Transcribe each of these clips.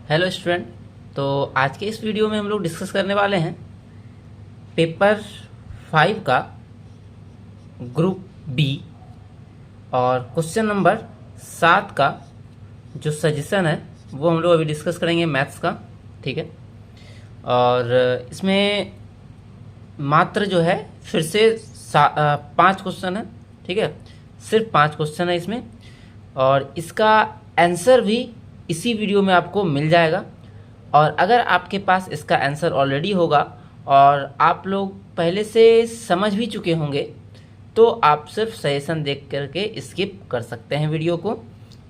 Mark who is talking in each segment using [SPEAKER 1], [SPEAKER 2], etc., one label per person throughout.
[SPEAKER 1] Hello student. तो आज के इस वीडियो में हम लोग डिस्कस करने वाले हैं पेपर 5 का ग्रुप बी और क्वेश्चन नंबर 7 का जो सजेशन है वो हम लोग अभी डिस्कस करेंगे मैथ्स का। ठीक है, और इसमें मात्र जो है फिर से 5 क्वेश्चन है। ठीक है, सिर्फ 5 क्वेश्चन है इसमें, और इसका आंसर भी इसी वीडियो में आपको मिल जाएगा। और अगर आपके पास इसका आंसर ऑलरेडी होगा और आप लोग पहले से समझ भी चुके होंगे तो आप सिर्फ सजेशन देख करके स्किप कर सकते हैं वीडियो को।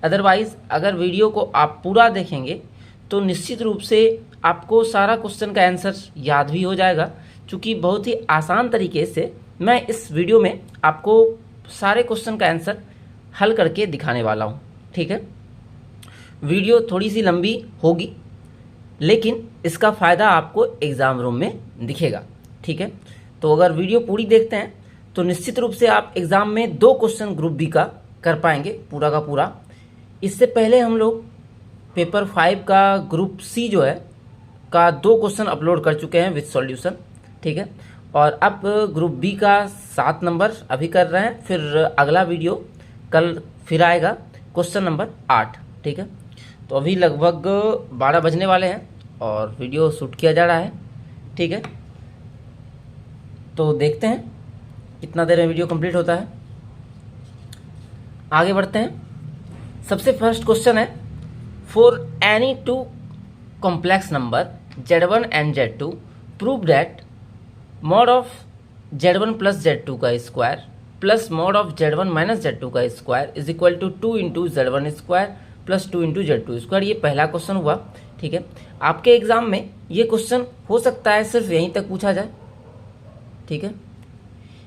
[SPEAKER 1] अदरवाइज़ अगर वीडियो को आप पूरा देखेंगे तो निश्चित रूप से आपको सारा क्वेश्चन का आंसर याद भी हो जाएगा, क्योंकि बहुत ही आसान तरीके से मैं इस वीडियो में आपको सारे क्वेश्चन का आंसर हल करके दिखाने वाला हूँ। ठीक है, वीडियो थोड़ी सी लंबी होगी लेकिन इसका फ़ायदा आपको एग्ज़ाम रूम में दिखेगा। ठीक है, तो अगर वीडियो पूरी देखते हैं तो निश्चित रूप से आप एग्ज़ाम में 2 क्वेश्चन ग्रुप बी का कर पाएंगे पूरा का पूरा। इससे पहले हम लोग पेपर 5 का ग्रुप सी जो है का 2 क्वेश्चन अपलोड कर चुके हैं विद सॉल्यूशन। ठीक है, और अब ग्रुप बी का 7 नंबर अभी कर रहे हैं, फिर अगला वीडियो कल फिर आएगा क्वेश्चन नंबर 8। ठीक है, तो अभी लगभग 12 बजने वाले हैं और वीडियो शूट किया जा रहा है। ठीक है, तो देखते हैं कितना देर में वीडियो कंप्लीट होता है। आगे बढ़ते हैं। सबसे फर्स्ट क्वेश्चन है, for any 2 complex number Z1 and Z2 prove that mod of Z1 plus Z2 का square plus mod of Z1 minus Z2 का square is equal to 2 into Z1 square plus 2 into Z2 square. ये पहला question हुआ। ठीक है, आपके exam में ये क्वेश्चन हो सकता है सिर्फ यहीं तक पूछा जाए। ठीक है,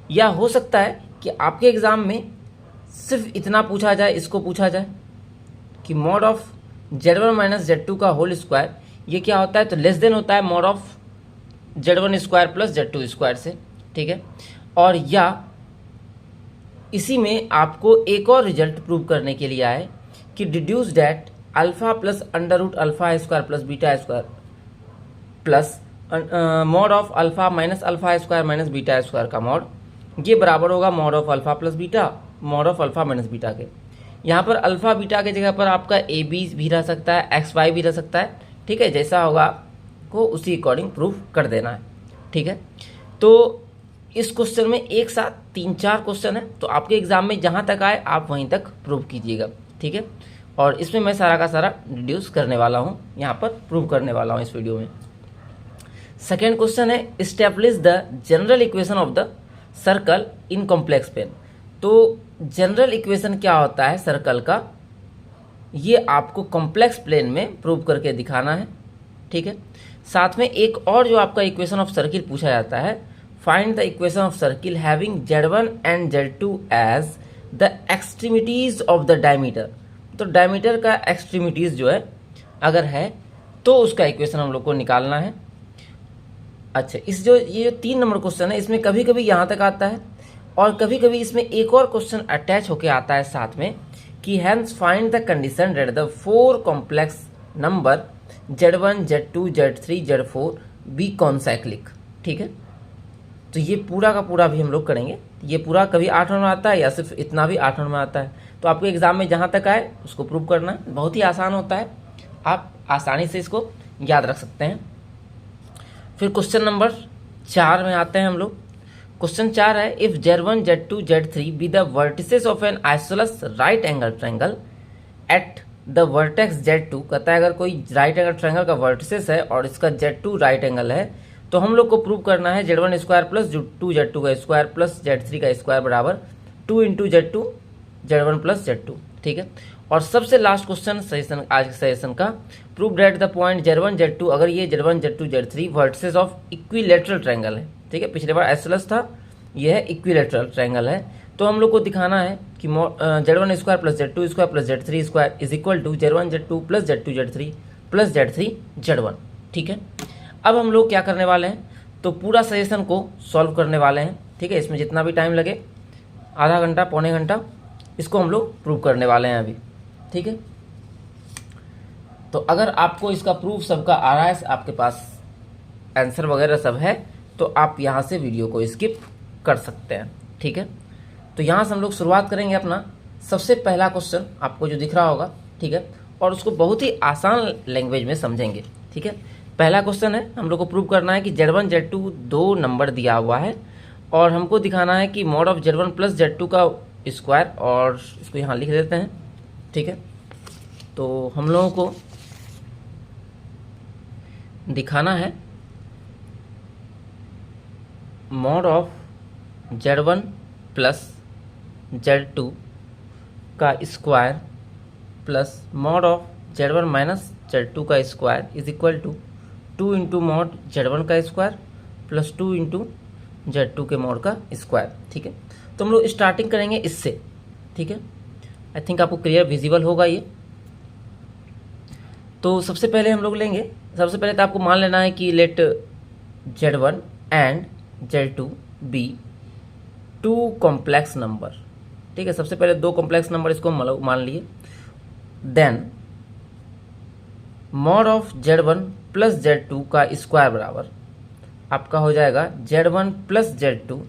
[SPEAKER 1] या हो सकता है कि आपके एग्जाम में सिर्फ इतना पूछा जाए, इसको पूछा जाए कि mod of Z1 minus Z2 का होल स्क्वायर ये क्या होता है, तो लेस देन होता है mod of Z1 square plus Z2 square से। ठीक है, और या इसी में आपको एक और रिजल्ट प्रूव करने के लिए आए कि deduce that alpha plus under root alpha square plus beta square plus mod of alpha minus alpha square minus beta square का मॉड ये बराबर होगा mod of alpha plus beta mod of alpha minus beta के। यहाँ पर alpha beta के जगह पर आपका ए बी भी रह सकता है, एक्स वाई भी रह सकता है। ठीक है, जैसा होगा को उसी अकॉर्डिंग प्रूफ कर देना है। ठीक है, तो इस क्वेश्चन में एक साथ 3-4 क्वेश्चन है, तो आपके एग्जाम में जहाँ तक आए आप वहीं तक प्रूव कीजिएगा। ठीक है, और इसमें मैं सारा का सारा डिड्यूस करने वाला हूँ, यहाँ पर प्रूव करने वाला हूँ इस वीडियो में। सेकेंड क्वेश्चन है, establish the general equation of the circle in complex plane. तो जनरल इक्वेशन क्या होता है सर्कल का, ये आपको कॉम्प्लेक्स प्लेन में प्रूव करके दिखाना है। ठीक है, साथ में एक और जो आपका इक्वेशन ऑफ सर्किल पूछा जाता है, find the equation of circle having Z1 and Z2 as the extremities of the diameter. तो डायमीटर का एक्सट्रीमिटीज जो है अगर है तो उसका इक्वेशन हम लोग को निकालना है। अच्छा, ये जो 3 नंबर क्वेश्चन है इसमें कभी कभी यहाँ तक आता है और कभी कभी इसमें एक और क्वेश्चन अटैच होके आता है साथ में कि hence find the condition that the 4 complex number Z1 Z2 Z3 Z4 be concyclic. ठीक है, तो ये पूरा का पूरा भी हम लोग करेंगे। ये पूरा कभी 8 नंबर में आता है या सिर्फ इतना भी 8 नंबर में आता है, तो आपके एग्जाम में जहाँ तक आए उसको प्रूव करना है। बहुत ही आसान होता है, आप आसानी से इसको याद रख सकते हैं। फिर क्वेश्चन नंबर 4 में आते हैं हम लोग। क्वेश्चन 4 है, if Z1 Z2 Z3 be the vertices of an isosceles right angle triangle at the vertex Z2। कहता है अगर कोई राइट एंगल ट्रायंगल का वर्टिसेस है और इसका Z2 राइट एंगल है तो हम लोग को प्रूव करना है Z1 स्क्वायर प्लस 2 Z2 का स्क्वायर प्लस Z3 का स्क्वायर बराबर 2 into Z2 Z1 plus Z2। ठीक है, और सबसे लास्ट क्वेश्चन सजेशन आज के सजेशन का, prove that the point Z1 Z2 अगर ये Z1 Z2 Z3 vertices of equilateral triangle है। ठीक है, पिछले बार आइसोसलेस था, यह है इक्विलेटरल ट्रायंगल है, तो हम लोग को दिखाना है कि Z1 square plus Z2 square plus Z3 square is equal to Z1 Z2 plus Z2 Z3 plus Z3 Z1। ठीक है, अब हम लोग क्या करने वाले हैं, तो पूरा सजेशन को सॉल्व करने वाले हैं। ठीक है, इसमें जितना भी टाइम लगे, आधा घंटा पौने घंटा, इसको हम लोग प्रूव करने वाले हैं अभी। ठीक है, तो अगर आपको इसका प्रूफ सबका आ रहा है, आपके पास आंसर वगैरह सब है, तो आप यहाँ से वीडियो को स्किप कर सकते हैं। ठीक है, तो यहाँ से हम लोग शुरुआत करेंगे अपना सबसे पहला क्वेश्चन, आपको जो दिख रहा होगा। ठीक है, और उसको बहुत ही आसान लैंग्वेज में समझेंगे। ठीक है, पहला क्वेश्चन है, हम लोग को प्रूव करना है कि Z1 Z2 दो नंबर दिया हुआ है और हमको दिखाना है कि mod of Z1 plus Z2 का स्क्वायर, और इसको यहाँ लिख देते हैं। ठीक है, तो हम लोगों को दिखाना है mod of Z1 plus Z2 का square plus mod of Z1 minus Z2 का square is equal to 2 into mod Z1 का स्क्वायर प्लस 2 इंटू Z2 के मॉड का स्क्वायर। ठीक है, तो हम लोग स्टार्टिंग करेंगे इससे। ठीक है, आई थिंक आपको क्लियर विजिबल होगा ये। तो सबसे पहले हम लोग लेंगे, सबसे पहले तो आपको मान लेना है कि let Z1 and Z2 be two complex number. ठीक है, सबसे पहले दो कॉम्प्लेक्स नंबर इसको मान लिए। Then mod of Z1 plus Z2 का स्क्वायर बराबर आपका हो जाएगा Z1 plus Z2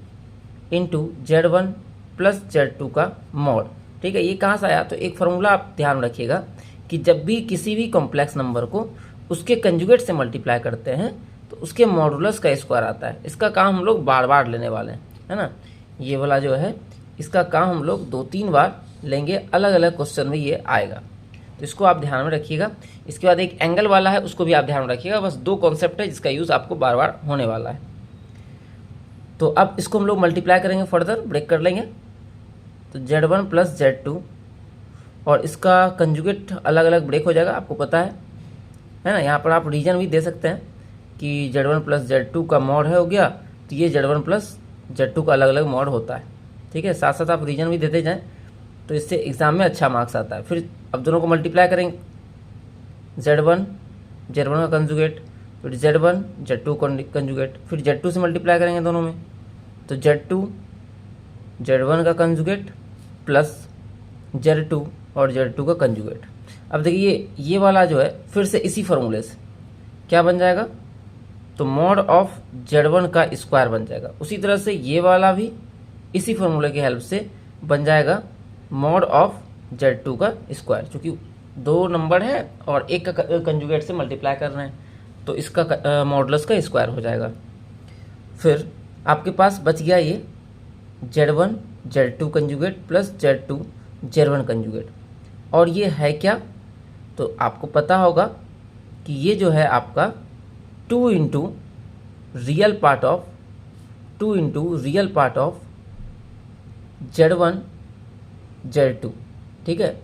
[SPEAKER 1] into Z1 plus Z2 का मॉड। ठीक है, ये कहाँ से आया? तो एक फार्मूला आप ध्यान रखिएगा कि जब भी किसी भी कॉम्प्लेक्स नंबर को उसके कंजुगेट से मल्टीप्लाई करते हैं तो उसके मॉडुलस का स्क्वायर आता है। इसका काम हम लोग बार बार लेने वाले हैं, है ना। ये वाला जो है इसका काम हम लोग 2-3 बार लेंगे, अलग अलग क्वेश्चन में ये आएगा, तो इसको आप ध्यान में रखिएगा। इसके बाद एक एंगल वाला है, उसको भी आप ध्यान में रखिएगा। बस दो कॉन्सेप्ट है जिसका यूज़ आपको बार बार होने वाला है। तो अब इसको हम लोग मल्टीप्लाई करेंगे, फर्दर ब्रेक कर लेंगे। तो Z1 प्लस Z2 और इसका कंजुगेट अलग अलग ब्रेक हो जाएगा, आपको पता है ना। यहाँ पर आप रीजन भी दे सकते हैं कि Z1 प्लस Z2 का मॉड है हो गया, तो ये Z1 प्लस Z2 का अलग अलग मॉड होता है। ठीक है, साथ साथ आप रीजन भी देते जाएं, तो इससे एग्जाम में अच्छा मार्क्स आता है। फिर अब दोनों को मल्टीप्लाई करेंगे, Z1 का कंजुगेट, फिर Z1 Z2 कंजुगेट, फिर Z2 से मल्टीप्लाई करेंगे दोनों में, तो Z2 Z1 का कंजुगेट प्लस Z2 और Z2 का कंजुगेट। अब देखिए ये वाला जो है फिर से इसी फार्मूले से क्या बन जाएगा, तो मॉड ऑफ Z1 का स्क्वायर बन जाएगा। उसी तरह से ये वाला भी इसी फार्मूले की हेल्प से बन जाएगा मॉड ऑफ Z2 का स्क्वायर, क्योंकि दो नंबर है और एक का कंजुगेट से मल्टीप्लाई कर रहे हैं, तो इसका मॉडुलस का स्क्वायर हो जाएगा। फिर आपके पास बच गया ये Z1 Z2 conjugate plus Z2 Z1 conjugate, और ये है क्या, तो आपको पता होगा कि ये जो है आपका 2 into real part of Z1 Z2। ठीक है,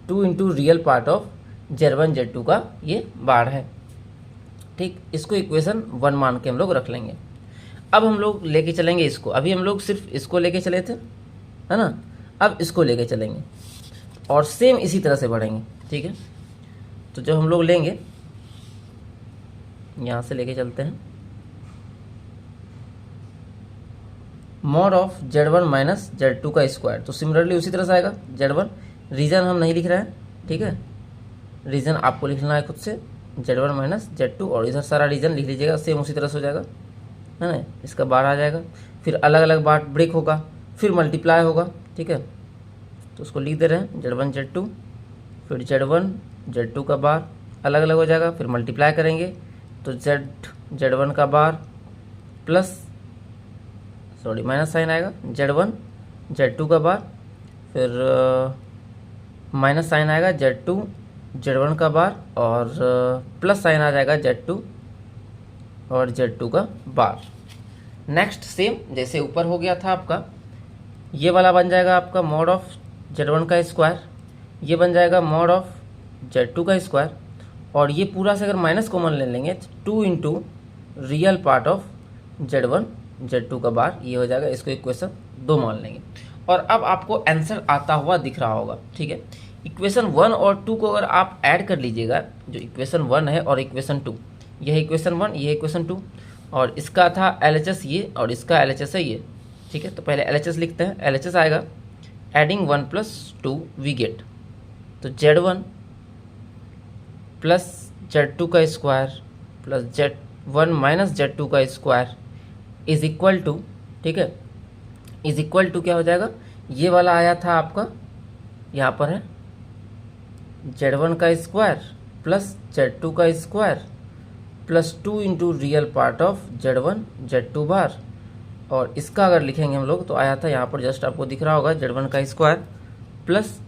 [SPEAKER 1] 2 into real part of Z1 Z2 का ये बार है। ठीक, इसको इक्वेशन 1 मान के हम लोग रख लेंगे। अब हम लोग लेके चलेंगे इसको, अभी हम लोग सिर्फ इसको लेके चले थे, है ना। अब इसको लेके चलेंगे और सेम इसी तरह से बढ़ेंगे। ठीक है, तो जब हम लोग लेंगे, यहाँ से लेके चलते हैं, mod of Z1 minus Z2 का स्क्वायर, तो सिमिलरली उसी तरह से आएगा Z1। रीजन हम नहीं लिख रहे हैं, ठीक है, रीजन आपको लिखना है खुद से, Z1 माइनस Z2, और इधर सारा रीजन लिख लीजिएगा, सेम उसी तरह से हो जाएगा, है ना। इसका बार आ जाएगा, फिर अलग अलग बार ब्रेक होगा, फिर मल्टीप्लाई होगा। ठीक है, तो उसको लिख दे रहे हैं Z1 Z2, फिर Z1 Z2 का बार अलग अलग हो जाएगा, फिर मल्टीप्लाई करेंगे तो Z1 का बार प्लस माइनस साइन आएगा, Z1 Z2 का बार, फिर माइनस साइन आएगा Z2 Z1 का बार, और प्लस साइन आ जाएगा Z2 और Z2 का बार। नेक्स्ट सेम जैसे ऊपर हो गया था आपका, ये वाला बन जाएगा आपका मॉड ऑफ Z1 का स्क्वायर, ये बन जाएगा मॉड ऑफ Z2 का स्क्वायर, और ये पूरा से अगर माइनस कॉमन ले लेंगे 2 into real part of Z1 Z2 का बार, ये हो जाएगा। इसको इक्वेशन 2 मान लेंगे, और अब आपको आंसर आता हुआ दिख रहा होगा। ठीक है, इक्वेशन 1 और 2 को अगर आप ऐड कर लीजिएगा, जो इक्वेशन 1 है और इक्वेशन 2, यह इक्वेशन 1, यह इक्वेशन 2, और इसका था LHS ये, और इसका LHS है ये। ठीक है, तो पहले LHS लिखते हैं। LHS आएगा एडिंग 1 + 2 वी गेट, तो Z1 प्लस Z2 का square plus Z1 minus Z2 का स्क्वायर इज इक्वल टू, ठीक है, इज इक्वल टू क्या हो जाएगा, ये वाला आया था आपका, यहाँ पर है Z1 का स्क्वायर प्लस Z2 का square plus 2 into real part of Z1 Z2 बार, और इसका अगर लिखेंगे हम लोग तो आया था यहाँ पर, जस्ट आपको दिख रहा होगा, Z1 का स्क्वायर प्लस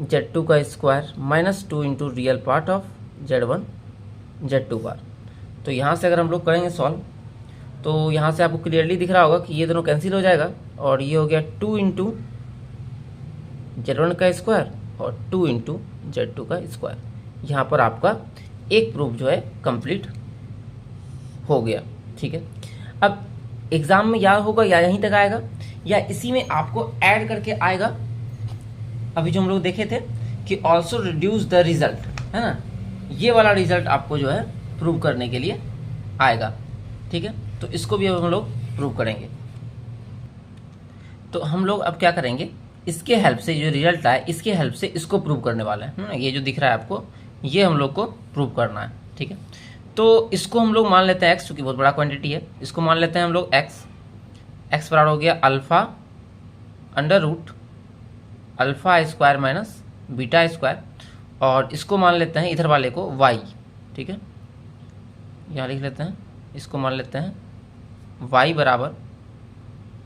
[SPEAKER 1] Z2 का square minus 2 into real part of Z1 Z2 बार। तो यहाँ से अगर हम लोग करेंगे सॉल्व तो यहाँ से आपको क्लियरली दिख रहा होगा कि ये दोनों कैंसिल हो जाएगा, और ये हो गया 2 इंटू Z1 का स्क्वायर और 2 इंटू Z2 का स्क्वायर। यहाँ पर आपका एक प्रूफ जो है कंप्लीट हो गया, ठीक है। अब एग्जाम में याद होगा या यहीं तक आएगा या इसी में आपको ऐड करके आएगा, अभी जो हम लोग देखे थे कि ऑल्सो रिड्यूस द रिजल्ट, है ना, ये वाला रिजल्ट आपको जो है प्रूव करने के लिए आएगा, ठीक है। तो इसको भी अब हम लोग प्रूव करेंगे। तो हम लोग अब क्या करेंगे, इसके हेल्प से जो रिजल्ट आए इसके हेल्प से इसको प्रूव करने वाले हैं, ये जो दिख रहा है आपको ये हम लोग को प्रूव करना है, ठीक है। तो इसको हम लोग मान लेते हैं एक्स, क्योंकि बहुत बड़ा क्वांटिटी है, इसको मान लेते हैं हम लोग एक्स बराबर हो गया alpha under root alpha square minus beta square, और इसको मान लेते हैं इधर वाले को वाई, ठीक है, यहाँ लिख लेते हैं, इसको मान लेते हैं वाई बराबर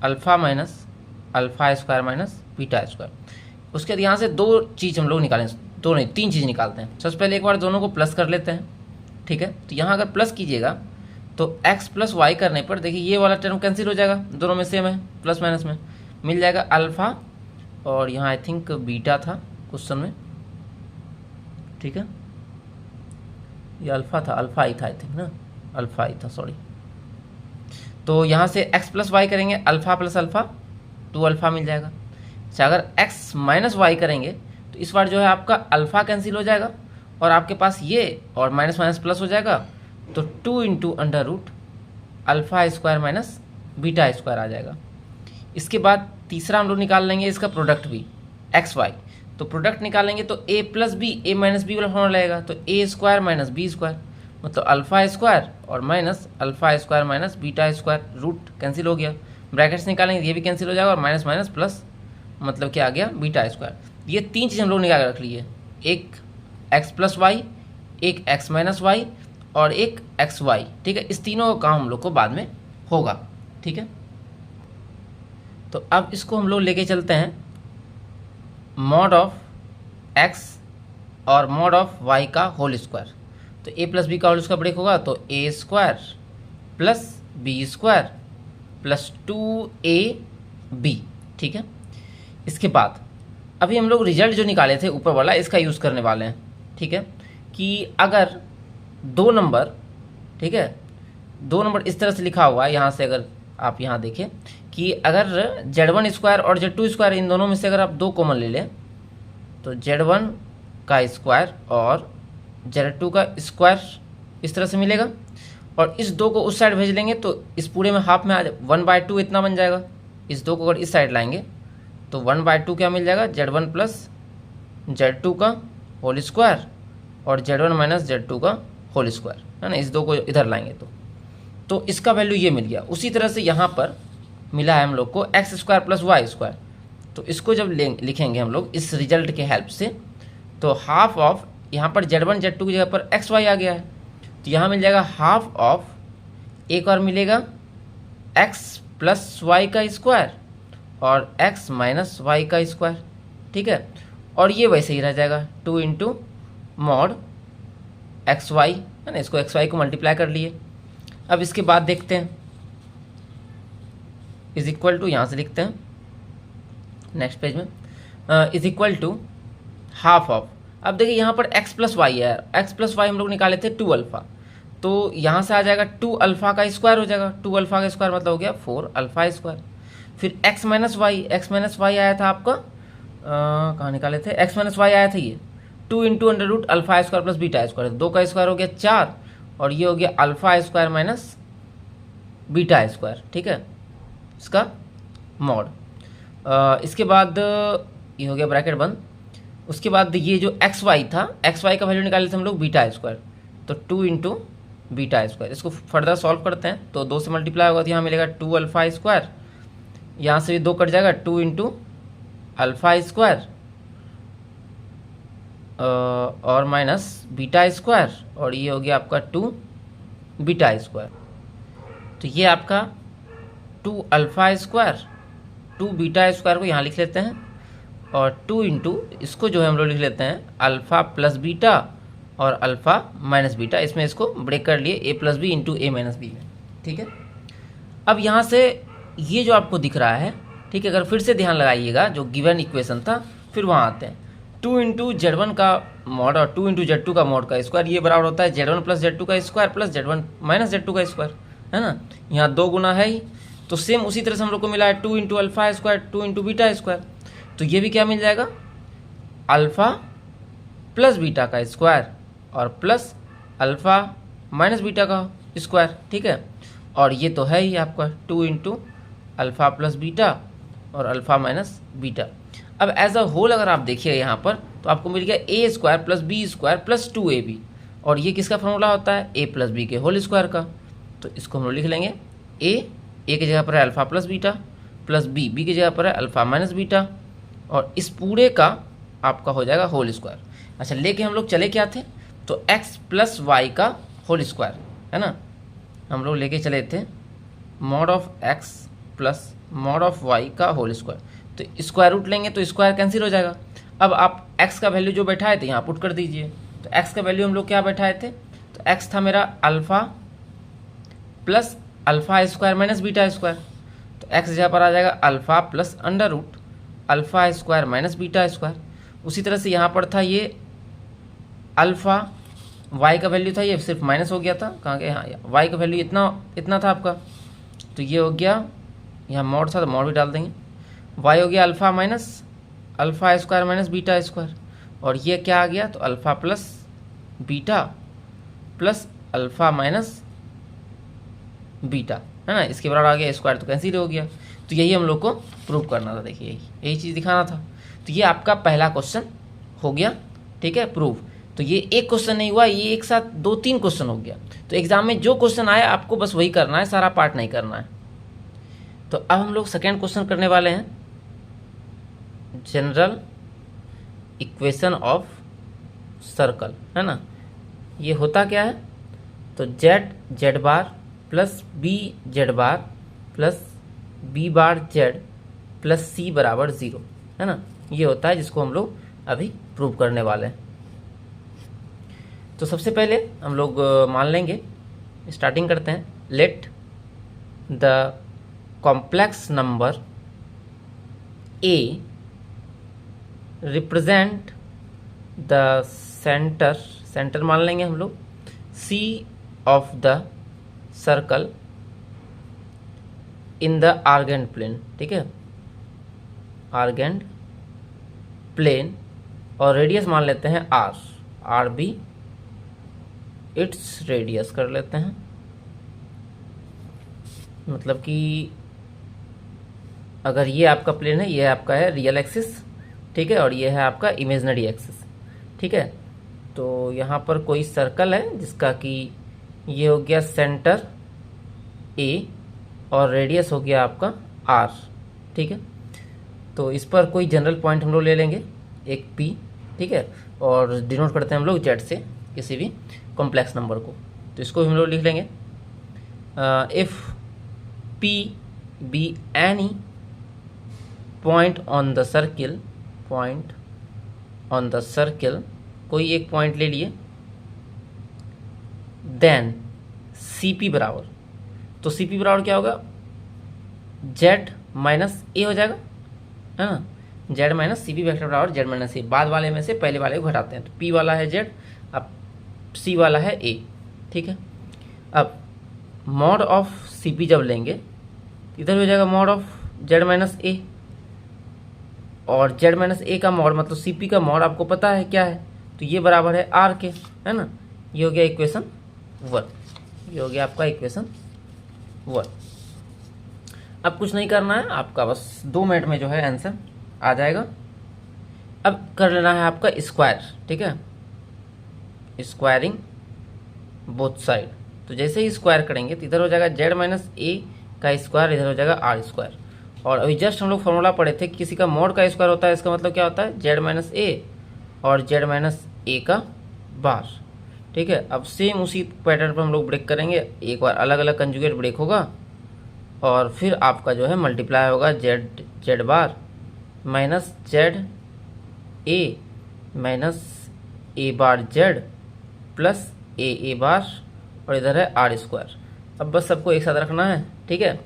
[SPEAKER 1] alpha minus alpha square minus beta square. उसके बाद यहाँ से दो चीज़ हम लोग निकालें, दो नहीं तीन चीज़ निकालते हैं। सबसे पहले एक बार दोनों को प्लस कर लेते हैं, ठीक है। तो यहाँ अगर प्लस कीजिएगा तो x प्लस वाई करने पर देखिए ये वाला टर्म कैंसिल हो जाएगा, दोनों में सेम है, प्लस माइनस में मिल जाएगा अल्फ़ा, और यहाँ आई थिंक बीटा था क्वेश्चन में, ठीक है, ये अल्फ़ा था, अल्फ़ा ही था आई थिंक ना, अल्फ़ा ही था, सॉरी। तो यहाँ से x प्लस वाई करेंगे, अल्फ़ा प्लस अल्फ़ा 2 अल्फ़ा मिल जाएगा। अच्छा, अगर x माइनस वाई करेंगे तो इस बार जो है आपका अल्फ़ा कैंसिल हो जाएगा और आपके पास ये और माइनस माइनस प्लस हो जाएगा, तो 2 into under root alpha square minus beta square आ जाएगा। इसके बाद तीसरा हम लोग निकाल लेंगे इसका प्रोडक्ट भी, एक्स वाई। तो प्रोडक्ट निकालेंगे तो a plus B, A minus B वाला फॉर्मूला लगेगा, तो A square minus B square, मतलब अल्फ़ा स्क्वायर और minus alpha square minus beta square, root cancel हो गया, ब्रैकेट्स निकालेंगे ये भी कैंसिल हो जाएगा, और माइनस माइनस प्लस मतलब क्या आ गया, बीटा स्क्वायर। ये तीन चीज़ हम लोग निकाल रख लिए, एक एक्स प्लस वाई, एक एक्स माइनस वाई और एक एक्स वाई, ठीक है। इस तीनों का काम हम लोग को बाद में होगा, ठीक है। तो अब इसको हम लोग लेके चलते हैं मॉड ऑफ एक्स और मॉड ऑफ वाई का होल स्क्वायर। तो ए प्लस बी का होल स्क्वायर ब्रेक होगा तो A square plus B square plus 2ab, ठीक है। इसके बाद अभी हम लोग रिजल्ट जो निकाले थे ऊपर वाला, इसका यूज़ करने वाले हैं, ठीक है, कि अगर दो नंबर, ठीक है, दो नंबर इस तरह से लिखा हुआ है, यहाँ से अगर आप यहाँ देखें कि अगर Z1 स्क्वायर और Z2 स्क्वायर इन दोनों में से अगर आप दो कॉमन ले लें तो Z1 का स्क्वायर और Z2 का स्क्वायर इस तरह से मिलेगा, और इस दो को उस साइड भेज लेंगे तो इस पूरे में हाफ में आ जाए 1/2 इतना बन जाएगा। इस दो को अगर इस साइड लाएंगे तो 1/2 क्या मिल जाएगा, Z1 प्लस Z2 का होल स्क्वायर और Z1 माइनस Z2 का होल स्क्वायर, है ना। इस दो को इधर लाएंगे तो इसका वैल्यू ये मिल गया। उसी तरह से यहाँ पर मिला है हम लोग को x square plus y square. तो इसको जब लिखेंगे हम लोग इस रिजल्ट के हेल्प से, तो हाफ ऑफ, यहाँ पर Z1 Z2 की जगह पर एक्स वाई आ गया है, तो यहाँ मिल जाएगा हाफ ऑफ, एक और मिलेगा एक्स प्लस वाई का स्क्वायर और एक्स माइनस वाई का स्क्वायर, ठीक है। और ये वैसे ही रह जाएगा 2 इंटू मॉड एक्स वाई, है ना। इसको एक्स वाई को मल्टीप्लाई कर लिए। अब इसके बाद देखते हैं इज इक्वल टू, यहाँ से लिखते हैं नेक्स्ट पेज में, is equal to half of. अब देखिए यहाँ पर x प्लस वाई है, x प्लस वाई हम लोग निकाले थे 2 अल्फ़ा, तो यहाँ से आ जाएगा 2 अल्फ़ा का स्क्वायर हो जाएगा, 2 अल्फ़ा का स्क्वायर मतलब हो गया 4 अल्फ़ा स्क्वायर। फिर x माइनस वाई आया था आपका, कहाँ निकाले थे, x माइनस वाई आया था ये 2 into under root alpha square plus beta square, 2 का स्क्वायर हो गया 4 और ये हो गया alpha square minus beta square, ठीक है, इसका मॉड। इसके बाद ये हो गया ब्रैकेट बंद। उसके बाद ये जो एक्स वाई था, एक्स वाई का वैल्यू निकाले थे हम लोग बीटा स्क्वायर, तो 2 इंटू बीटा स्क्वायर। इसको फर्दर सॉल्व करते हैं तो 2 से मल्टीप्लाई होगा तो यहाँ मिलेगा 2 अल्फा स्क्वायर, यहाँ से भी 2 कट जाएगा, 2 इंटू अल्फा स्क्वायर और माइनस बीटा स्क्वायर, और ये हो गया आपका 2 बीटा स्क्वायर। तो ये आपका 2 अल्फा स्क्वायर 2 बीटा स्क्वायर को यहाँ लिख लेते हैं, और 2 इंटू इसको जो है हम लोग लिख लेते हैं अल्फ़ा प्लस बीटा और अल्फ़ा माइनस बीटा। इसमें इसको ब्रेक कर लिए ए प्लस बी इंटू ए माइनस बी में, ठीक है। अब यहाँ से ये जो आपको दिख रहा है, ठीक है, अगर फिर से ध्यान लगाइएगा जो गिवन इक्वेशन था, फिर वहाँ आते हैं 2 इंटू Z1 का मॉड और 2 इंटू Z2 का मॉड का स्क्वायर, ये बराबर होता है Z1 प्लस Z2 का square plus Z1 minus Z2 का स्क्वायर, है ना। यहाँ 2 गुना है ही, तो सेम उसी तरह से हम लोग को मिला है 2 into alpha square 2 into beta square, तो ये भी क्या मिल जाएगा अल्फ़ा प्लस बीटा का स्क्वायर और प्लस अल्फ़ा माइनस बीटा का स्क्वायर, ठीक है। और ये तो है ही आपका 2 इंटू अल्फ़ा प्लस बीटा और अल्फ़ा माइनस बीटा। अब एज अ होल अगर आप देखिए यहाँ पर, तो आपको मिल गया A square plus B square plus 2ab, और ये किसका फॉर्मूला होता है ए प्लस बी के होल स्क्वायर का। तो इसको हम लोग लिख लेंगे ए की जगह पर है alpha plus beta, plus B की जगह पर है अल्फ़ा माइनस बीटा, और इस पूरे का आपका हो जाएगा होल स्क्वायर। अच्छा, लेके हम लोग चले क्या थे, तो x प्लस वाई का होल स्क्वायर, है ना, हम लोग लेके चले थे mod of x plus mod of y का होल स्क्वायर। तो स्क्वायर रूट लेंगे तो स्क्वायर कैंसिल हो जाएगा। अब आप x का वैल्यू जो बैठाए थे यहाँ पुट कर दीजिए, तो x का वैल्यू हम लोग क्या बैठाए थे, तो x था मेरा alpha plus alpha square minus beta square, तो x जगह पर आ जाएगा alpha plus under root alpha square minus beta square. उसी तरह से यहाँ पर था ये अल्फ़ा, y का वैल्यू था ये सिर्फ माइनस हो गया था, कहाँ गया, यहाँ y का वैल्यू इतना था आपका, तो ये हो गया, यहाँ मॉड था तो मॉड भी डाल देंगे, y हो गया alpha minus alpha square minus beta square, और ये क्या आ गया, तो alpha plus beta plus alpha minus beta, है ना, इसके बराबर आ गया, स्क्वायर तो कैंसिल हो गया। तो यही हम लोग को प्रूव करना था, देखिए यही चीज़ दिखाना था। तो ये आपका पहला क्वेश्चन हो गया, ठीक है, प्रूव। तो ये एक क्वेश्चन नहीं हुआ, ये एक साथ 2-3 क्वेश्चन हो गया। तो एग्जाम में जो क्वेश्चन आया आपको बस वही करना है, सारा पार्ट नहीं करना है। तो अब हम लोग सेकेंड क्वेश्चन करने वाले हैं, जनरल इक्वेशन ऑफ सर्कल, है ना। ये होता क्या है, तो Z bar plus B Z bar plus B bar Z plus C बराबर 0, है ना, ये होता है जिसको हम लोग अभी प्रूव करने वाले हैं। तो सबसे पहले हम लोग मान लेंगे, स्टार्टिंग करते हैं, let the complex number A represent the centre मान लेंगे हम लोग C of the circle in the Argand plane, ठीक है, आर्गेंट प्लेन, और रेडियस मान लेते हैं आर बी इट्स रेडियस कर लेते हैं, मतलब कि अगर ये आपका प्लेन है, ये आपका है रियल एक्सिस, ठीक है, और ये है आपका इमेजिनरी एक्सिस, ठीक है। तो यहाँ पर कोई सर्कल है जिसका कि ये हो गया सेंटर ए और रेडियस हो गया आपका आर, ठीक है। तो इस पर कोई जनरल पॉइंट हम लोग ले लेंगे, एक पी, ठीक है, और डिनोट करते हैं हम लोग जेड से किसी भी कॉम्प्लेक्स नंबर को। तो इसको हम लोग लिख लेंगे if P be any point on the circle, कोई एक पॉइंट ले लिए, देन सी पी बराबर, तो सी पी बराबर क्या होगा, जेड माइनस ए हो जाएगा, है ना, Z minus C P vector बराबर जेड माइनस ए, बाद वाले में से पहले वाले को घटाते हैं, तो पी वाला है जेड, अब सी वाला है ए, ठीक है। अब मॉड ऑफ सी पी जब लेंगे इधर हो जाएगा मॉड ऑफ जेड माइनस ए, और जेड माइनस ए का मॉड मतलब सी पी का मॉड आपको पता है क्या है, तो ये बराबर है आर के, है ना। ये हो गया इक्वेशन 1, ये हो गया आपका इक्वेशन 1। अब कुछ नहीं करना है आपका, बस 2 मिनट में जो है आंसर आ जाएगा। अब कर लेना है आपका स्क्वायर, ठीक है, स्क्वायरिंग बोथ साइड। तो जैसे ही स्क्वायर करेंगे तो इधर हो जाएगा जेड माइनस ए का स्क्वायर, इधर हो जाएगा आर स्क्वायर। और अभी जस्ट हम लोग फॉर्मूला पढ़े थे कि किसी का मॉड का स्क्वायर होता है, इसका मतलब क्या होता है, जेड माइनस ए और जेड माइनस ए का बार, ठीक है। अब सेम उसी पैटर्न पर हम लोग ब्रेक करेंगे, एक बार अलग अलग कंजुगेट ब्रेक होगा और फिर आपका जो है मल्टीप्लाई होगा Z bar minus Z A minus A bar Z plus A bar और इधर है आर स्क्वायर। अब बस सबको एक साथ रखना है, ठीक है।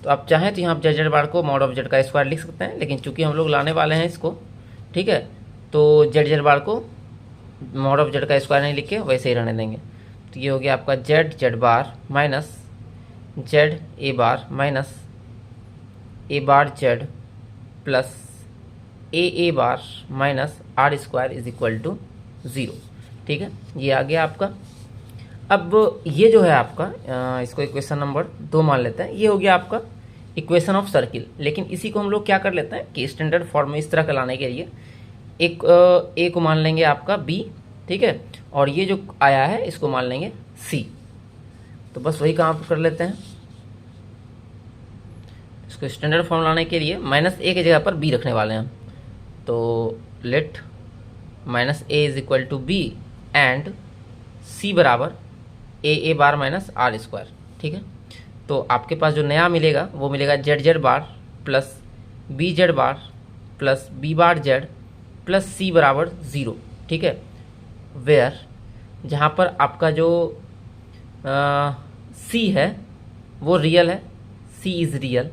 [SPEAKER 1] तो आप चाहें तो यहाँ आप जेड बार को मॉड ऑफ जेड का स्क्वायर लिख सकते हैं, लेकिन चूंकि हम लोग लाने वाले हैं इसको, ठीक है, तो जेड बार को मॉड ऑफ जेड का स्क्वायर नहीं लिख के वैसे ही रहने देंगे। तो ये हो गया आपका Z bar minus Z A bar minus A bar Z plus A bar minus R square is equal to 0, ठीक है। ये आ गया आपका। अब ये जो है आपका इसको इक्वेशन नंबर 2 मान लेते हैं, ये हो गया आपका इक्वेशन ऑफ सर्किल। लेकिन इसी को हम लोग क्या कर लेते हैं कि स्टैंडर्ड फॉर्म में इस तरह का लाने के लिए एक ए को मान लेंगे आपका बी, ठीक है, और ये जो आया है इसको मान लेंगे सी। तो बस वही काम कर लेते हैं। इसको स्टैंडर्ड फॉर्म लाने के लिए माइनस ए की जगह पर बी रखने वाले हैं। तो let minus A is equal to B and C बराबर A bar minus R square, ठीक है। तो आपके पास जो नया मिलेगा वो मिलेगा Z bar plus B Z bar plus B bar Z plus C बराबर 0, ठीक है। वेयर जहाँ पर आपका जो सी है वो रियल है, सी इज़ रियल,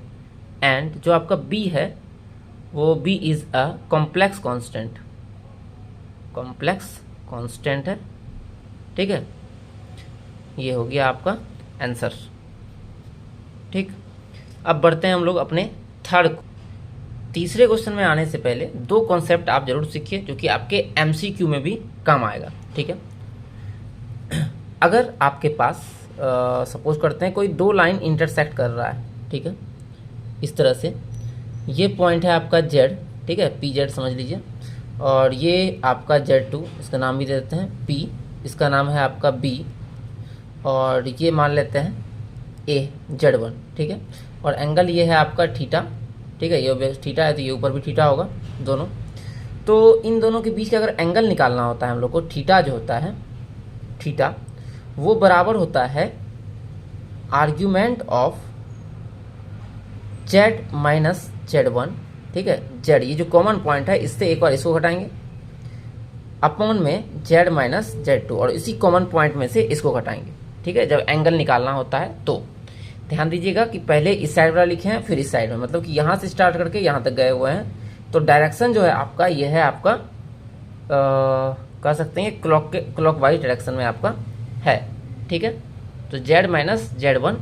[SPEAKER 1] एंड जो आपका बी है वो B is a complex constant है, ठीक है। ये हो गया आपका आंसर, ठीक। अब बढ़ते हैं हम लोग अपने तीसरे क्वेश्चन में आने से पहले 2 कॉन्सेप्ट आप जरूर सीखिए जो कि आपके एमसीक्यू में भी काम आएगा, ठीक है। अगर आपके पास सपोज करते हैं कोई 2 लाइन इंटरसेक्ट कर रहा है, ठीक है, इस तरह से, ये पॉइंट है आपका जेड, ठीक है, पी जेड समझ लीजिए, और ये आपका जेड2, इसका नाम भी दे देते हैं पी, इसका नाम है आपका बी, और ये मान लेते हैं ए जेड1, ठीक है, और एंगल ये है आपका थीटा, ठीक है, ये थीटा है तो ये ऊपर भी थीटा होगा दोनों। तो इन दोनों के बीच का अगर एंगल निकालना होता है हम लोग को, थीटा जो होता है, थीटा वो बराबर होता है आर्ग्यूमेंट ऑफ जेड माइनस जेड1, ठीक है, जेड ये जो कॉमन पॉइंट है इससे एक बार इसको घटाएंगे अपॉन में जेड माइनस जेड2, और इसी कॉमन पॉइंट में से इसको घटाएंगे, ठीक है, जब एंगल निकालना होता है। तो ध्यान दीजिएगा कि पहले इस साइड वाला लिखे हैं फिर इस साइड में, मतलब कि यहाँ से स्टार्ट करके यहाँ तक गए हुए हैं। तो डायरेक्शन जो है आपका ये है आपका कह सकते हैं क्लॉक वाइज डायरेक्शन में आपका है, ठीक है। तो जेड माइनस जेड1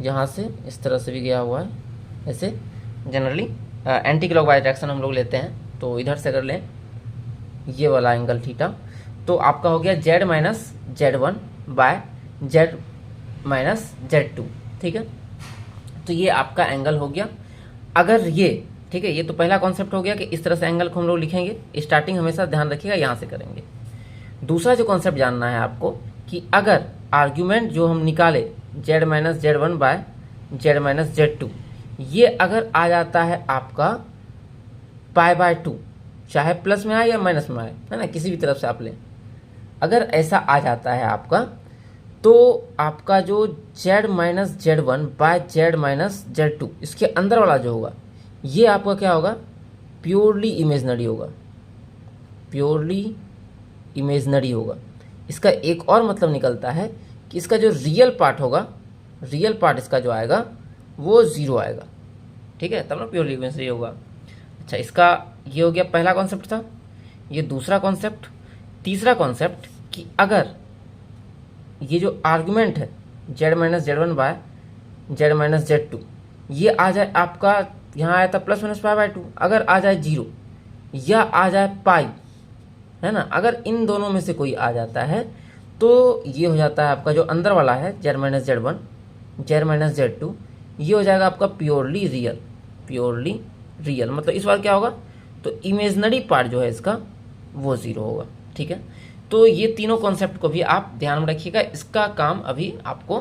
[SPEAKER 1] यहाँ से इस तरह से भी गया हुआ है, ऐसे generally anti clock wise direction हम लोग लेते हैं। तो इधर से अगर लें ये वाला एंगल थीटा, तो आपका हो गया Z minus Z one by Z minus Z two, ठीक है। तो ये आपका एंगल हो गया। अगर ये, ठीक है, ये तो पहला कॉन्सेप्ट हो गया कि इस तरह से एंगल को हम लोग लिखेंगे। स्टार्टिंग हमेशा ध्यान रखिएगा यहाँ से करेंगे। दूसरा जो कॉन्सेप्ट जानना है आपको कि अगर आर्ग्यूमेंट जो हम निकाले Z minus Z one by Z minus Z two, ये अगर आ जाता है आपका π/2, चाहे प्लस में आए या माइनस में आए, है ना, किसी भी तरफ से आप लें, अगर ऐसा आ जाता है आपका, तो आपका जो Z minus Z one by Z minus Z two इसके अंदर वाला जो होगा ये आपका क्या होगा, प्योरली इमेजनरी होगा, प्योरली इमेजनरी होगा। इसका एक और मतलब निकलता है कि इसका जो रियल पार्ट होगा, रियल पार्ट इसका जो आएगा वो 0 आएगा, ठीक है, तब ना प्योरली इमेजनरी होगा। अच्छा, इसका ये हो गया पहला कॉन्सेप्ट था, ये दूसरा कॉन्सेप्ट। तीसरा कॉन्सेप्ट कि अगर ये जो आर्गुमेंट है Z minus Z one by Z minus Z two ये आ जाए आपका, यहाँ आया था प्लस माइनस π/2, अगर आ जाए 0 या आ जाए पाई, है ना, अगर इन दोनों में से कोई आ जाता है तो ये हो जाता है आपका जो अंदर वाला है Z minus जेड1 Z minus Z two, ये हो जाएगा आपका प्योरली रियल, प्योरली रियल। मतलब इस बार क्या होगा, तो इमेजनरी पार्ट जो है इसका वो 0 होगा। ठीक है, तो ये तीनों कॉन्सेप्ट को भी आप ध्यान में रखिएगा। इसका काम अभी आपको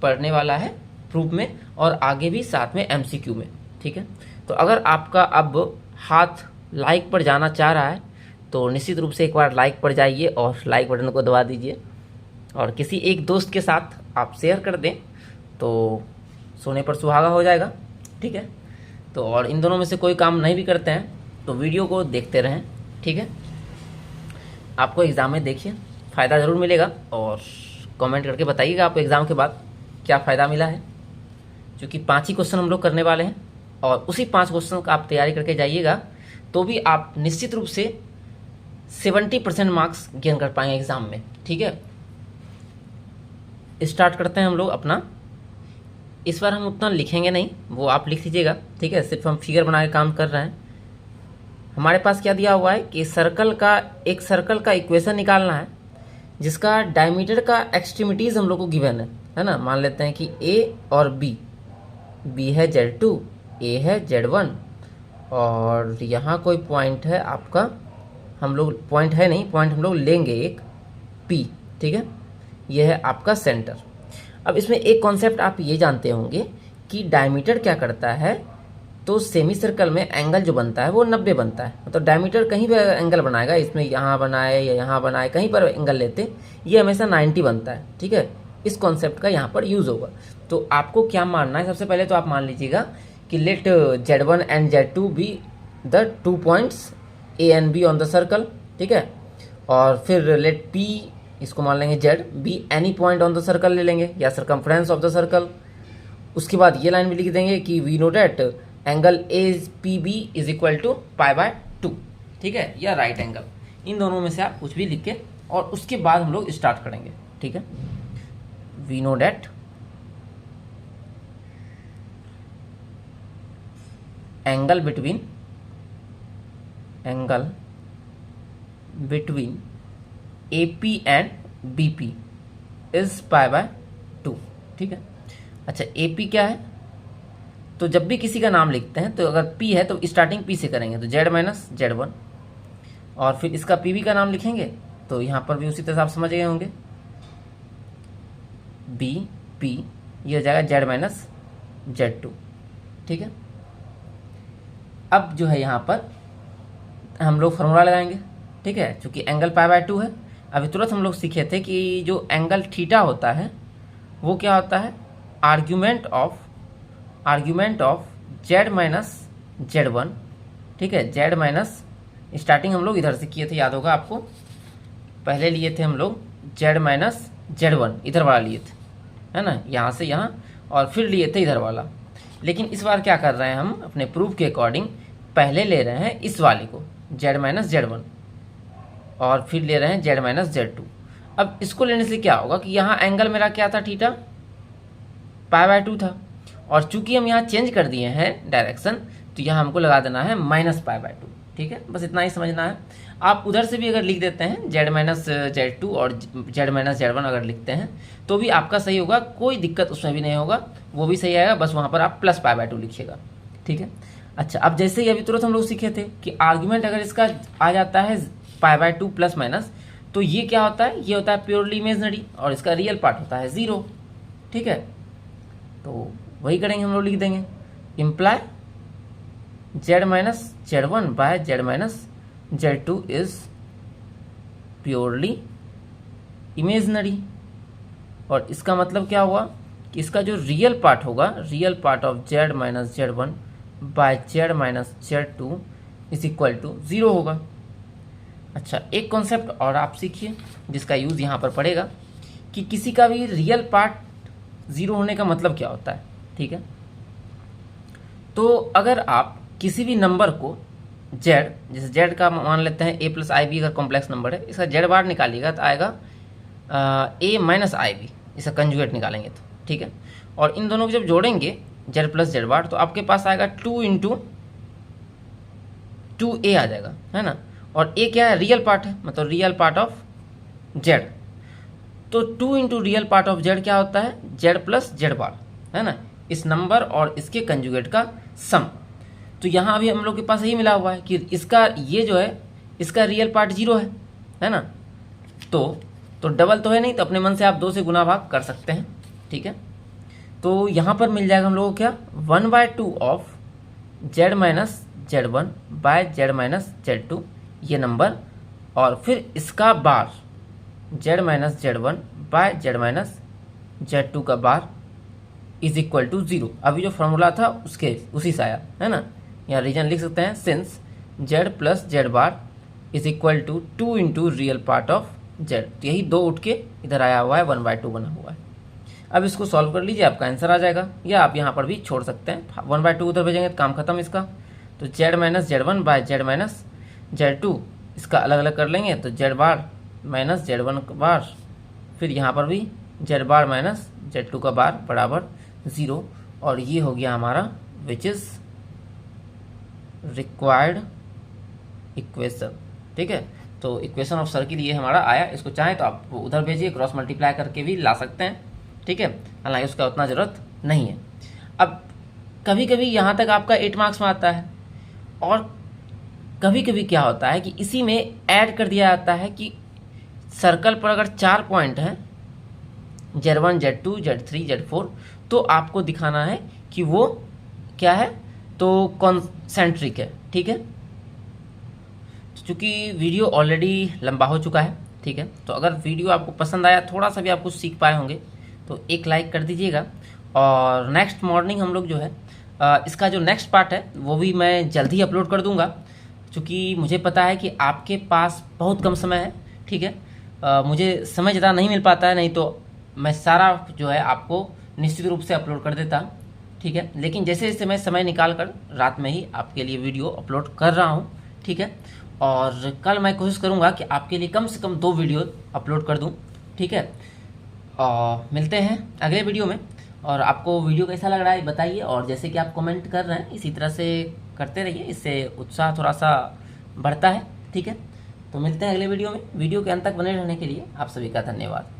[SPEAKER 1] पढ़ने वाला है प्रूफ में और आगे भी साथ में MCQ में। ठीक है, तो अगर आपका अब हाथ लाइक पर जाना चाह रहा है तो निश्चित रूप से एक बार लाइक पर जाइए और लाइक बटन को दबा दीजिए और किसी एक दोस्त के साथ आप शेयर कर दें तो सोने पर सुहागा हो जाएगा। ठीक है, तो और इन दोनों में से कोई काम नहीं भी करते हैं तो वीडियो को देखते रहें। ठीक है, आपको एग्ज़ाम में देखिए फ़ायदा ज़रूर मिलेगा और कमेंट करके बताइएगा आपको एग्ज़ाम के बाद क्या फ़ायदा मिला है। क्योंकि 5 ही क्वेश्चन हम लोग करने वाले हैं और उसी 5 क्वेश्चन का आप तैयारी करके जाइएगा तो भी आप निश्चित रूप से 70% मार्क्स गेन कर पाएंगे एग्ज़ाम में। ठीक है, स्टार्ट करते हैं हम लोग अपना। इस बार हम उतना लिखेंगे नहीं, वो आप लिख लीजिएगा। ठीक है, सिर्फ हम फिगर बना के काम कर रहे हैं। हमारे पास क्या दिया हुआ है कि एक सर्कल का इक्वेशन निकालना है जिसका डायमीटर का एक्सट्रीमिटीज़ हम लोग को गिवन है ना। मान लेते हैं कि ए और बी है Z2, ए है Z1 और यहाँ कोई पॉइंट है आपका, हम लोग पॉइंट है नहीं, पॉइंट हम लोग लेंगे एक P। ठीक है, यह है आपका सेंटर। अब इसमें एक कॉन्सेप्ट आप ये जानते होंगे कि डायमीटर क्या करता है, तो सेमी सर्कल में एंगल जो बनता है वो 90 बनता है। मतलब डायमीटर कहीं भी एंगल बनाएगा, इसमें यहाँ बनाए या यहाँ बनाए, कहीं पर एंगल लेते ये हमेशा 90 बनता है। ठीक है, इस कॉन्सेप्ट का यहाँ पर यूज़ होगा। तो आपको क्या मानना है, सबसे पहले तो आप मान लीजिएगा कि let Z1 and Z2 be the 2 points A and B on the circle. ठीक है, और फिर लेट P, इसको मान लेंगे Z, B any point on the circle ले लेंगे या सर्कमफ्रेंस ऑफ द सर्कल। उसके बाद ये लाइन भी लिख देंगे कि we know that angle APB is equal to π/2। ठीक है, या राइट एंगल, इन दोनों में से आप कुछ भी लिख के और उसके बाद हम लोग स्टार्ट करेंगे। ठीक है, we know that angle between AP and BP is π/2। ठीक है, अच्छा AP क्या है, तो जब भी किसी का नाम लिखते हैं तो अगर P है तो स्टार्टिंग P से करेंगे तो Z - Z1 और फिर इसका PB का नाम लिखेंगे तो यहाँ पर भी उसी तरह से आप समझ गए होंगे BP, ये हो जाएगा Z - Z2। ठीक है, अब जो है यहाँ पर हम लोग फार्मूला लगाएंगे। ठीक है, चूँकि एंगल π/2 है। अभी तुरंत हम लोग सीखे थे कि जो एंगल थीटा होता है वो क्या होता है, आर्ग्यूमेंट ऑफ Z - Z1। ठीक है, Z माइनस, स्टार्टिंग हम लोग इधर से किए थे, याद होगा आपको, पहले लिए थे हम लोग Z - Z1, इधर वाला लिए थे, है ना, यहाँ से यहाँ, और फिर लिए थे इधर वाला। लेकिन इस बार क्या कर रहे हैं हम अपने प्रूफ के अकॉर्डिंग, पहले ले रहे हैं इस वाले को Z - Z1 और फिर ले रहे हैं Z - Z2। अब इसको लेने से क्या होगा कि यहाँ एंगल मेरा क्या था, थीटा π/2 था, और चूंकि हम यहाँ चेंज कर दिए हैं डायरेक्शन तो यहाँ हमको लगा देना है -π/2। ठीक है, बस इतना ही समझना है। आप उधर से भी अगर लिख देते हैं Z - Z2 और Z - Z1 अगर लिखते हैं तो भी आपका सही होगा, कोई दिक्कत उसमें भी नहीं होगा, वो भी सही आएगा, बस वहाँ पर आप +π/2 लिखिएगा। ठीक है, अच्छा, अब जैसे ही अभी तुरंत हम लोग सीखे थे कि आर्ग्यूमेंट अगर इसका आ जाता है π/2 ± तो ये क्या होता है, ये होता है प्योरली इमेजनरी और इसका रियल पार्ट होता है 0। ठीक है, तो वही करेंगे, हम लोग लिख देंगे imply Z - Z1 by Z - Z2 is purely imaginary. और इसका मतलब क्या हुआ कि इसका जो रियल पार्ट होगा, real part of Z - Z1 by Z - Z2 is equal to 0 होगा। अच्छा, एक कॉन्सेप्ट और आप सीखिए जिसका यूज़ यहाँ पर पड़ेगा कि किसी का भी रियल पार्ट 0 होने का मतलब क्या होता है। ठीक है, तो अगर आप किसी भी नंबर को Z, जैसे Z का मान लेते हैं A + IB अगर कॉम्प्लेक्स नंबर है, इसका Z बार निकालिएगा तो आएगा A - IB, इसका कंजुगेट निकालेंगे तो। ठीक है, और इन दोनों को जब जोड़ेंगे Z + Z बार तो आपके पास आएगा 2 × 2A आ जाएगा, है ना, और A क्या है, रियल पार्ट है, मतलब रियल पार्ट ऑफ Z। तो 2 × रियल पार्ट ऑफ Z क्या होता है, Z + Z बार, है ना, इस नंबर और इसके कंजुगेट का सम। तो यहाँ अभी हम लोग के पास यही मिला हुआ है कि इसका ये जो है इसका रियल पार्ट 0 है ना। तो डबल तो है नहीं, तो अपने मन से आप 2 से गुना भाग कर सकते हैं, ठीक है। तो यहाँ पर मिल जाएगा हम लोगों को क्या 1/2 of z minus Z1 by Z minus Z2 ये नंबर, और फिर इसका bar z minus Z1 by Z minus Z2 का बार इज इक्वल टू 0। अभी जो फॉर्मूला था उसके उसी से आया है ना। यहाँ रीजन लिख सकते हैं, since z plus Z bar is equal to 2 into real part of z। तो यही 2 उठ के इधर आया हुआ है, 1/2 बना हुआ है। अब इसको सॉल्व कर लीजिए, आपका आंसर आ जाएगा, या आप यहाँ पर भी छोड़ सकते हैं। 1/2 उधर भेजेंगे तो काम खत्म इसका। तो z minus Z1 by Z minus Z2 इसका अलग अलग कर लेंगे, तो Z बार माइनस Z1 का बार, फिर यहाँ पर भी Z बार माइनस Z2 का बार बराबर 0, और ये हो गया हमारा विच इज रिक्वायर्ड इक्वेशन, ठीक है। तो इक्वेशन ऑफ सर्किल ये हमारा आया। इसको चाहें तो आप उधर भेजिए, क्रॉस मल्टीप्लाई करके भी ला सकते हैं, ठीक है, हालांकि उसका उतना ज़रूरत नहीं है। अब कभी कभी यहाँ तक आपका 8 मार्क्स में आता है, और कभी कभी क्या होता है कि इसी में ऐड कर दिया जाता है कि सर्कल पर अगर 4 पॉइंट हैं Z1 Z2 Z3 Z4, तो आपको दिखाना है कि वो क्या है, तो कॉन्सेंट्रिक है, ठीक है। चूँकि वीडियो ऑलरेडी लंबा हो चुका है, ठीक है, तो अगर वीडियो आपको पसंद आया, थोड़ा सा भी आप कुछ सीख पाए होंगे, तो एक लाइक कर दीजिएगा। और नेक्स्ट मॉर्निंग हम लोग जो है इसका जो नेक्स्ट पार्ट है वो भी मैं जल्द ही अपलोड कर दूंगा, क्योंकि मुझे पता है कि आपके पास बहुत कम समय है, ठीक है। मुझे समय ज़्यादा नहीं मिल पाता है, नहीं तो मैं सारा जो है आपको निश्चित रूप से अपलोड कर देता, ठीक है। लेकिन जैसे जैसे मैं समय निकाल कर रात में ही आपके लिए वीडियो अपलोड कर रहा हूँ, ठीक है। और कल मैं कोशिश करूँगा कि आपके लिए कम से कम 2 वीडियो अपलोड कर दूँ, ठीक है। मिलते हैं अगले वीडियो में, और आपको वीडियो कैसा लग रहा है बताइए, और जैसे कि आप कमेंट कर रहे हैं इसी तरह से करते रहिए, इससे उत्साह थोड़ा सा बढ़ता है, ठीक है। तो मिलते हैं अगले वीडियो में। वीडियो के अंत तक बने रहने के लिए आप सभी का धन्यवाद।